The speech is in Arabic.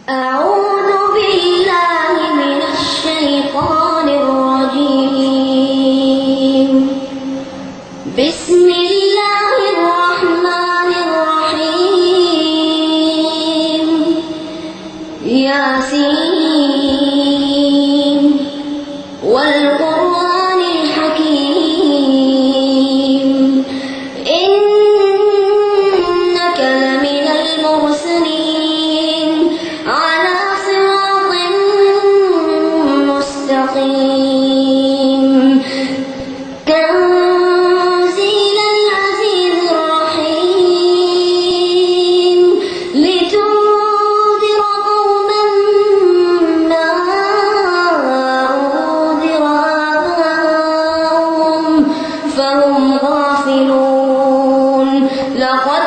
أعوذ بالله من الشيطان الرجيم. بسم الله الرحمن الرحيم. ياسين والقرآن الحكيم إنك لمن المرسلين على صراط مستقيم تنزيل العزيز الرحيم لتنذر قوما ما أنذر آباؤهم فهم غافلون. لقد